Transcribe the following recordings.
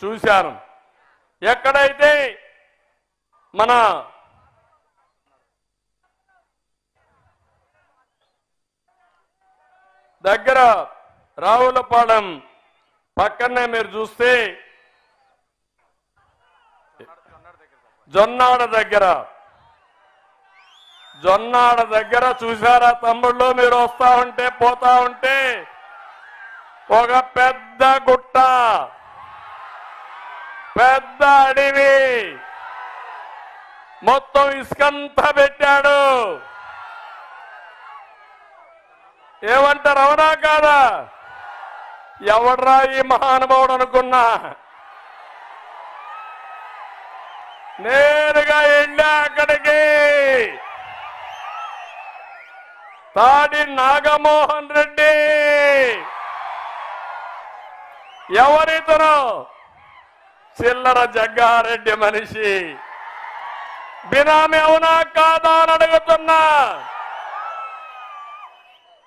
చూశాను. ఎక్కడైతే మన దగ్గర రావులపాలెం పక్కనే మీరు చూస్తే జొన్నాడ దగ్గర చూసారా తమ్ముళ్ళు? మీరు వస్తా ఉంటే పోతా ఉంటే ఒక పెద్ద గుట్ట, పెద్ద అడవి, మొత్తం ఇసుకంతా పెట్టాడు. ఏమంటారు? అవునా కాదా? ఎవడ్రా ఈ మహానుభావుడు అనుకున్నా. నేరుగా వెళ్ళా అక్కడికి. తాడి నాగమోహన్ రెడ్డి ఎవరితను? చిల్లర జగ్గారెడ్డి మనిషి. బినామీ అవునా కాదా అని అడుగుతున్నా.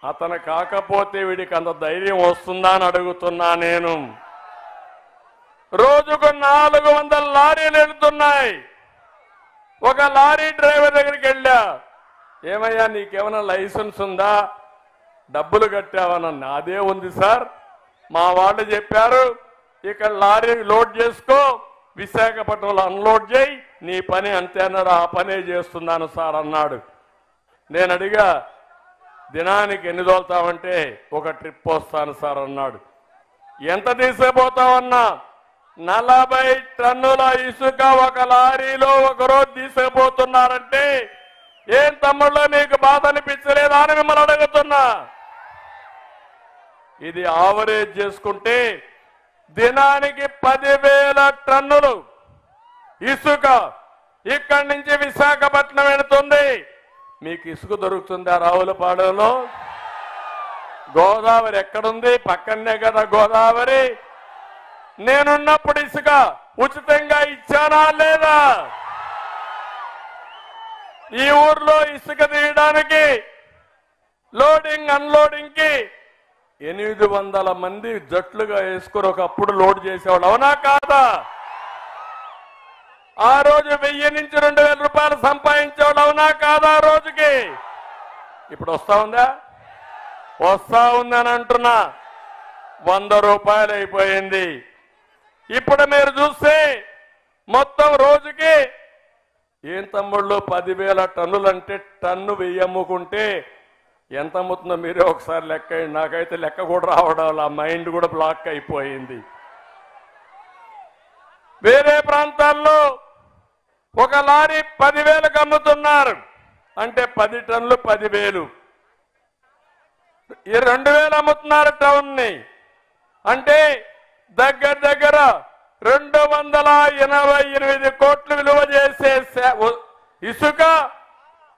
అతను కాకపోతే వీడికి అంత ధైర్యం వస్తుందా అని అడుగుతున్నా నేను. రోజుకు 400 లారీలు వెళ్తున్నాయి. ఒక లారీ డ్రైవర్ దగ్గరికి వెళ్ళా. ఏమయ్యా నీకేమైనా లైసెన్స్ ఉందా, డబ్బులు కట్టావనన్నా. అదే ఉంది సార్, మా వాళ్ళు చెప్పారు ఇక్కడ లారీ లోడ్ చేసుకో, విశాఖపట్నంలో అన్లోడ్ చేయి, నీ పని అంతే అన్నాడు. ఆ పనే చేస్తున్నాను సార్ అన్నాడు. నేను అడిగా దినానికి ఎన్ని తోలుతావంటే ఒక ట్రిప్ వస్తాను సార్ అన్నాడు. ఎంత తీసుకుపోతావన్నా? 40 టన్నుల ఇసుక ఒక లారీలో ఒకరోజు తీసుకుపోతున్నారంటే ఏం తమ్ముళ్ళు నీకు బాధ అనిపించలేదా అని మిమ్మల్ని అడుగుతున్నా. ఇది ఆవరేజ్ చేసుకుంటే దినానికి 10,000 టన్నులు ఇసుక ఇక్కడి నుంచి విశాఖపట్నం వెళుతుంది. మీకు ఇసుక దొరుకుతుందా రావులపాలెంలో? గోదావరి ఎక్కడుంది? పక్కనే కదా గోదావరి. నేనున్నప్పుడు ఇసుక ఉచితంగా ఇచ్చానా లేదా? ఈ ఊర్లో ఇసుక తీయడానికి లోడింగ్ అన్లోడింగ్ కి 800 మంది జట్లుగా వేసుకుని ఒకప్పుడు లోడ్ చేసేవాళ్ళు. అవునా కాదా? ఆ రోజు 1000 నుంచి 2000 రూపాయలు సంపాదించేవాళ్ళు. అవునా కాదా? రోజుకి. ఇప్పుడు వస్తా ఉందా? వస్తా ఉందని అంటున్నా. 100 రూపాయలు అయిపోయింది. ఇప్పుడు మీరు చూస్తే మొత్తం రోజుకి ఏం తమ్ముళ్ళు 10,000 టన్నులు అంటే టన్ను 1000 అమ్ముకుంటే ఎంత అమ్ముతుందో మీరే ఒకసారి లెక్క. నాకైతే లెక్క కూడా రావడం, ఆ మైండ్ కూడా బ్లాక్ అయిపోయింది. వేరే ప్రాంతాల్లో ఒక లారీ 10,000కి అమ్ముతున్నారు అంటే 10 టన్నులు 10,000. 2,000 అమ్ముతున్నారు టౌన్ ని అంటే దగ్గర 288 కోట్లు విలువ చేసే ఇసుక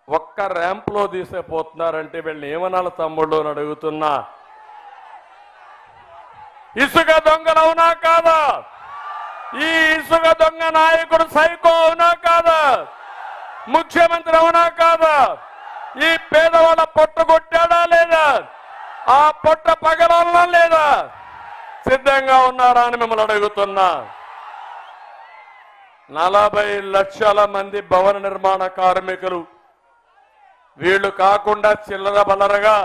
ఒక్క ర్యాంప్ లో తీసుకుపోతున్నారంటే వీళ్ళని ఏమనాలి తమ్ముళ్ళు అని అడుగుతున్నా. ఇసుక దొంగలు అవునా కాదా? ఈ ఇసుక దొంగ నాయకుడు సైకో అవునా కాదా? ముఖ్యమంత్రి అవునా కాదా? ఈ పేదవాళ్ళ పొట్ట కొట్టాడా లేదా? ఆ పొట్ట పగలన్నా లేదా? సిద్ధంగా ఉన్నారా అని మిమ్మల్ని అడుగుతున్నా. 40 లక్షల మంది భవన నిర్మాణ కార్మికులు, వీళ్ళు కాకుండా చిల్లర బల్లరగా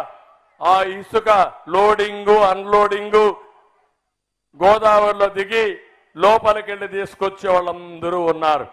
ఆ ఇసుక లోడింగు అన్లోడింగు గోదావరిలో దిగి లోపలికి వెళ్ళి తీసుకొచ్చే వాళ్ళందరూ ఉన్నారు.